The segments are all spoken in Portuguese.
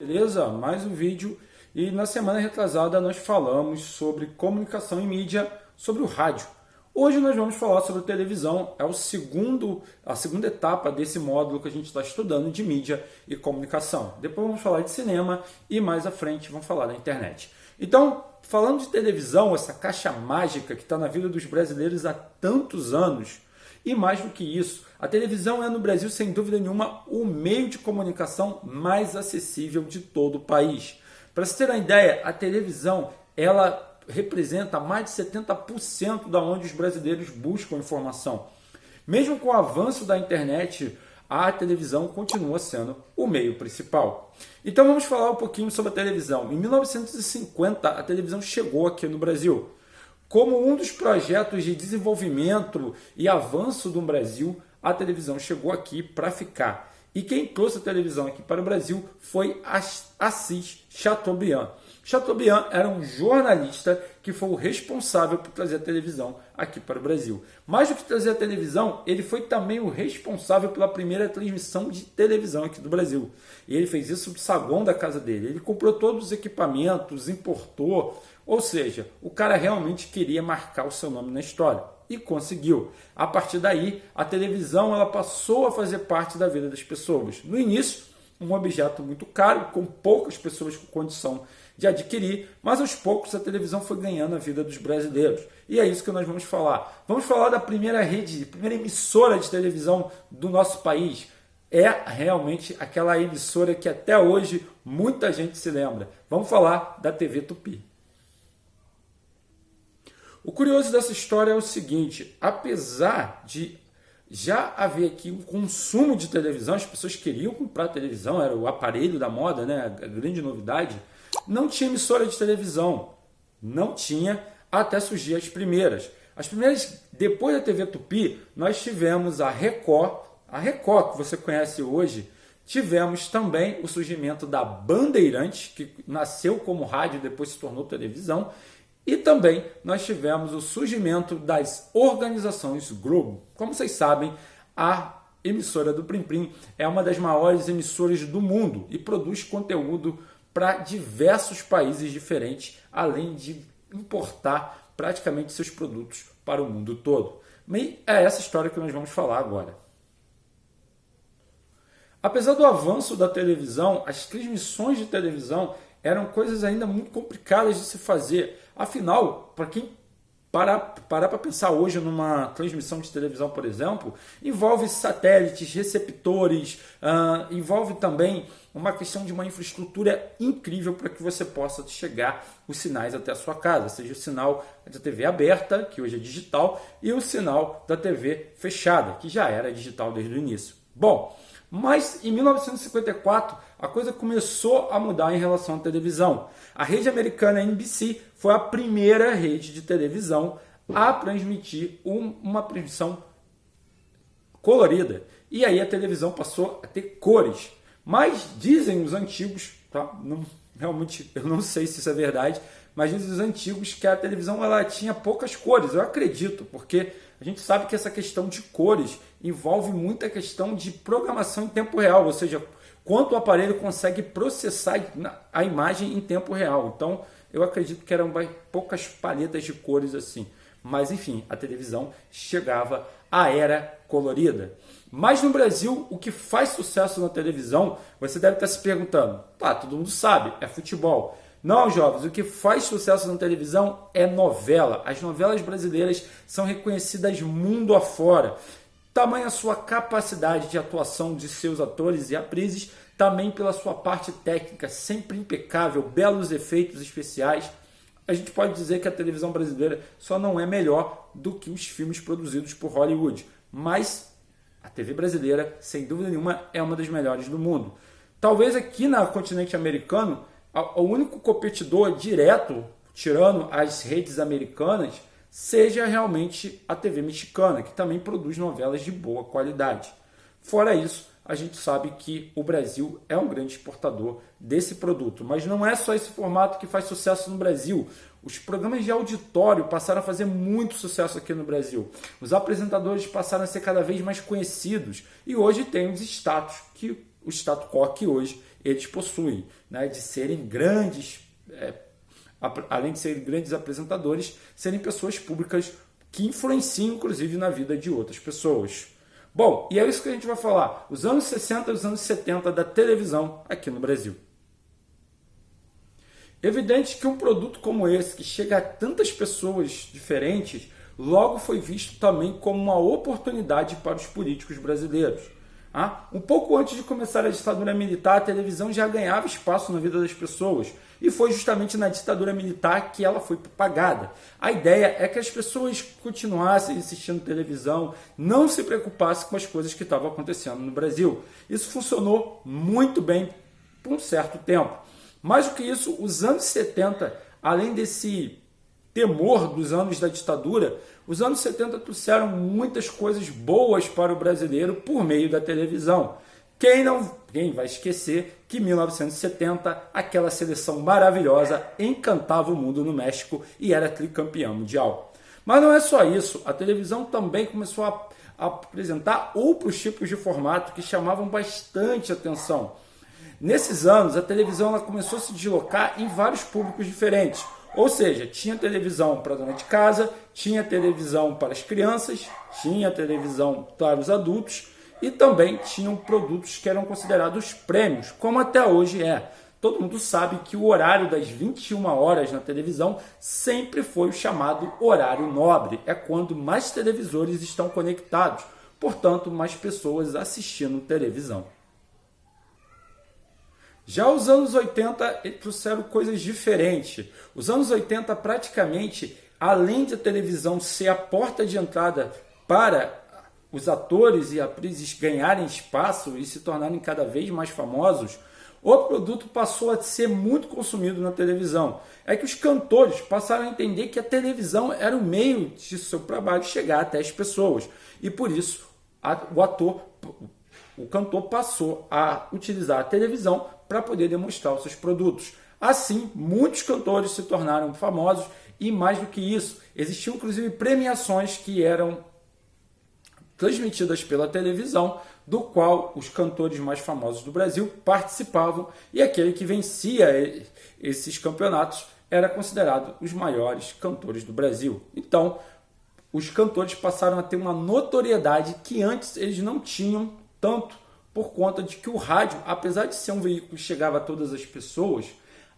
Beleza? Mais um vídeo e na semana retrasada nós falamos sobre comunicação e mídia, sobre o rádio. Hoje nós vamos falar sobre televisão, é a segunda etapa desse módulo que a gente está estudando de mídia e comunicação. Depois vamos falar de cinema e mais à frente vamos falar da internet. Então, falando de televisão, essa caixa mágica que está na vida dos brasileiros há tantos anos, e mais do que isso, a televisão é no Brasil, sem dúvida nenhuma, o meio de comunicação mais acessível de todo o país. Para você ter uma ideia, a televisão ela representa mais de 70% da onde os brasileiros buscam informação. Mesmo com o avanço da internet, a televisão continua sendo o meio principal. Então vamos falar um pouquinho sobre a televisão. Em 1950, a televisão chegou aqui no Brasil. Como um dos projetos de desenvolvimento e avanço do Brasil, a televisão chegou aqui para ficar. E quem trouxe a televisão aqui para o Brasil foi Assis Chateaubriand. Chateaubriand era um jornalista que foi o responsável por trazer a televisão aqui para o Brasil. Mais do que trazer a televisão, ele foi também o responsável pela primeira transmissão de televisão aqui do Brasil. E ele fez isso no saguão da casa dele. Ele comprou todos os equipamentos, importou. Ou seja, o cara realmente queria marcar o seu nome na história. E conseguiu. A partir daí, a televisão ela passou a fazer parte da vida das pessoas. No início, um objeto muito caro, com poucas pessoas com condição de adquirir, mas aos poucos a televisão foi ganhando a vida dos brasileiros. E é isso que nós vamos falar. Vamos falar da primeira rede, primeira emissora de televisão do nosso país. É realmente aquela emissora que até hoje muita gente se lembra. Vamos falar da TV Tupi. O curioso dessa história é o seguinte: apesar de já haver aqui um consumo de televisão, as pessoas queriam comprar televisão, era o aparelho da moda, né? A grande novidade, não tinha emissora de televisão, não tinha até surgir as primeiras. As primeiras, depois da TV Tupi, nós tivemos a Record que você conhece hoje. Tivemos também o surgimento da Bandeirantes, que nasceu como rádio e depois se tornou televisão. E também nós tivemos o surgimento das organizações Globo. Como vocês sabem, a emissora do Plim Plim é uma das maiores emissoras do mundo e produz conteúdo para diversos países diferentes, além de importar praticamente seus produtos para o mundo todo. E é essa história que nós vamos falar agora. Apesar do avanço da televisão, as transmissões de televisão eram coisas ainda muito complicadas de se fazer. Afinal, para quem parar para pensar hoje numa transmissão de televisão, por exemplo, envolve satélites, receptores, envolve também uma questão de uma infraestrutura incrível para que você possa chegar os sinais até a sua casa, seja o sinal da TV aberta, que hoje é digital, e o sinal da TV fechada, que já era digital desde o início. Bom, mas em 1954 a coisa começou a mudar em relação à televisão. A rede americana NBC foi a primeira rede de televisão a transmitir uma transmissão colorida. E aí a televisão passou a ter cores. Mas dizem os antigos, tá? Realmente eu não sei se isso é verdade, mas dizem os antigos que a televisão ela tinha poucas cores. Eu acredito, porque a gente sabe que essa questão de cores envolve muita questão de programação em tempo real, ou seja, quanto o aparelho consegue processar a imagem em tempo real. Então, eu acredito que eram poucas paletas de cores assim. Mas, enfim, a televisão chegava à era colorida. Mas no Brasil, o que faz sucesso na televisão, você deve estar se perguntando, tá, todo mundo sabe, é futebol. Não, jovens, o que faz sucesso na televisão é novela. As novelas brasileiras são reconhecidas mundo afora. Tamanha a sua capacidade de atuação de seus atores e atrizes, também pela sua parte técnica, sempre impecável, belos efeitos especiais. A gente pode dizer que a televisão brasileira só não é melhor do que os filmes produzidos por Hollywood. Mas a TV brasileira, sem dúvida nenhuma, é uma das melhores do mundo. Talvez aqui no continente americano, o único competidor direto, tirando as redes americanas, seja realmente a TV mexicana, que também produz novelas de boa qualidade. Fora isso, a gente sabe que o Brasil é um grande exportador desse produto. Mas não é só esse formato que faz sucesso no Brasil. Os programas de auditório passaram a fazer muito sucesso aqui no Brasil. Os apresentadores passaram a ser cada vez mais conhecidos. E hoje tem os status quo que hoje eles possuem, né? De serem grandes, além de serem grandes apresentadores, serem pessoas públicas que influenciam, inclusive, na vida de outras pessoas. Bom, e é isso que a gente vai falar, os anos 60 e os anos 70 da televisão aqui no Brasil. Evidente que um produto como esse, que chega a tantas pessoas diferentes, logo foi visto também como uma oportunidade para os políticos brasileiros. Um pouco antes de começar a ditadura militar, a televisão já ganhava espaço na vida das pessoas, e foi justamente na ditadura militar que ela foi propagada. A ideia é que as pessoas continuassem assistindo televisão, não se preocupassem com as coisas que estavam acontecendo no Brasil. Isso funcionou muito bem por um certo tempo. Mais do que isso, os anos 70, além desse temor dos anos da ditadura, os anos 70 trouxeram muitas coisas boas para o brasileiro por meio da televisão. Quem vai esquecer que em 1970 aquela seleção maravilhosa encantava o mundo no México e era tricampeã mundial. Mas não é só isso, a televisão também começou a apresentar outros tipos de formato que chamavam bastante atenção. Nesses anos, a televisão ela começou a se deslocar em vários públicos diferentes. Ou seja, tinha televisão para a dona de casa, tinha televisão para as crianças, tinha televisão para os adultos e também tinham produtos que eram considerados prêmios, como até hoje é. Todo mundo sabe que o horário das 21 horas na televisão sempre foi o chamado horário nobre. É quando mais televisores estão conectados, portanto, mais pessoas assistindo televisão. Já os anos 80 trouxeram coisas diferentes. Os anos 80 praticamente, além de a televisão ser a porta de entrada para os atores e atrizes ganharem espaço e se tornarem cada vez mais famosos, o produto passou a ser muito consumido na televisão. É que os cantores passaram a entender que a televisão era o meio de seu trabalho chegar até as pessoas. E por isso o cantor passou a utilizar a televisão para poder demonstrar os seus produtos. Assim, muitos cantores se tornaram famosos e, mais do que isso, existiam inclusive premiações que eram transmitidas pela televisão, do qual os cantores mais famosos do Brasil participavam e aquele que vencia esses campeonatos era considerado os maiores cantores do Brasil. Então, os cantores passaram a ter uma notoriedade que antes eles não tinham tanto, por conta de que o rádio, apesar de ser um veículo que chegava a todas as pessoas,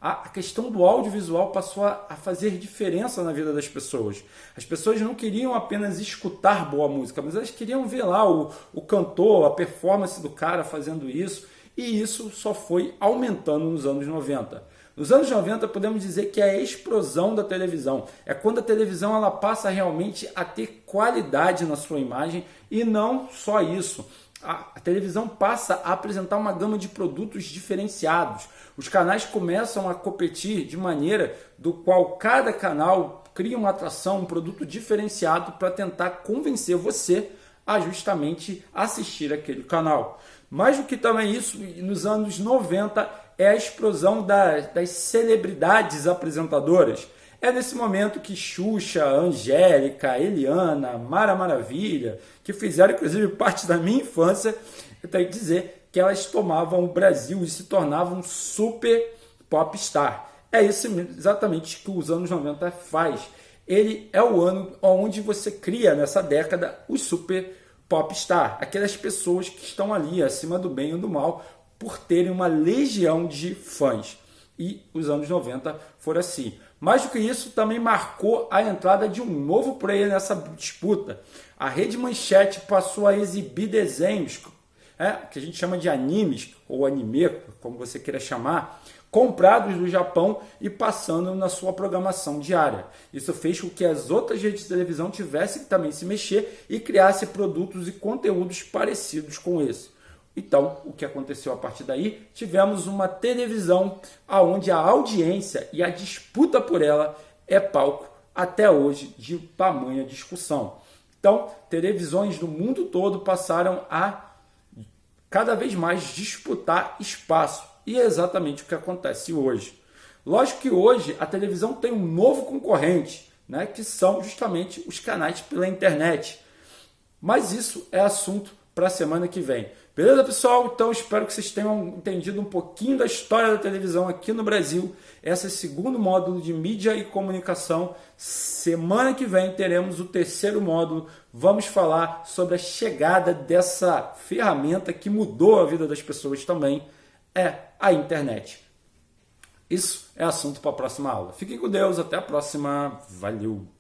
a questão do audiovisual passou a fazer diferença na vida das pessoas. As pessoas não queriam apenas escutar boa música, mas elas queriam ver lá o cantor, a performance do cara fazendo isso, e isso só foi aumentando nos anos 90. Nos anos 90 podemos dizer que é a explosão da televisão. É quando a televisão ela passa realmente a ter qualidade na sua imagem e não só isso. A televisão passa a apresentar uma gama de produtos diferenciados. Os canais começam a competir de maneira do qual cada canal cria uma atração, um produto diferenciado para tentar convencer você a justamente assistir aquele canal. Mais do que também isso, nos anos 90 é a explosão das celebridades apresentadoras. É nesse momento que Xuxa, Angélica, Eliana, Mara Maravilha, que fizeram inclusive parte da minha infância, eu tenho que dizer que elas tomavam o Brasil e se tornavam super popstar. É isso exatamente que os anos 90 faz. Ele é o ano onde você cria, nessa década, os super popstar. Aquelas pessoas que estão ali acima do bem e do mal por terem uma legião de fãs. E os anos 90 foram assim. Mais do que isso, também marcou a entrada de um novo player nessa disputa. A Rede Manchete passou a exibir desenhos, que a gente chama de animes, ou anime, como você queira chamar, comprados do Japão e passando na sua programação diária. Isso fez com que as outras redes de televisão tivessem que também se mexer e criassem produtos e conteúdos parecidos com esse. Então, o que aconteceu a partir daí? Tivemos uma televisão onde a audiência e a disputa por ela é palco até hoje de tamanha discussão. Então, televisões do mundo todo passaram a cada vez mais disputar espaço. E é exatamente o que acontece hoje. Lógico que hoje a televisão tem um novo concorrente, que são justamente os canais pela internet. Mas isso é assunto para a semana que vem. Beleza, pessoal? Então espero que vocês tenham entendido um pouquinho da história da televisão aqui no Brasil. Esse é o segundo módulo de mídia e comunicação. Semana que vem teremos o terceiro módulo. Vamos falar sobre a chegada dessa ferramenta que mudou a vida das pessoas também, é a internet. Isso é assunto para a próxima aula. Fiquem com Deus, até a próxima. Valeu!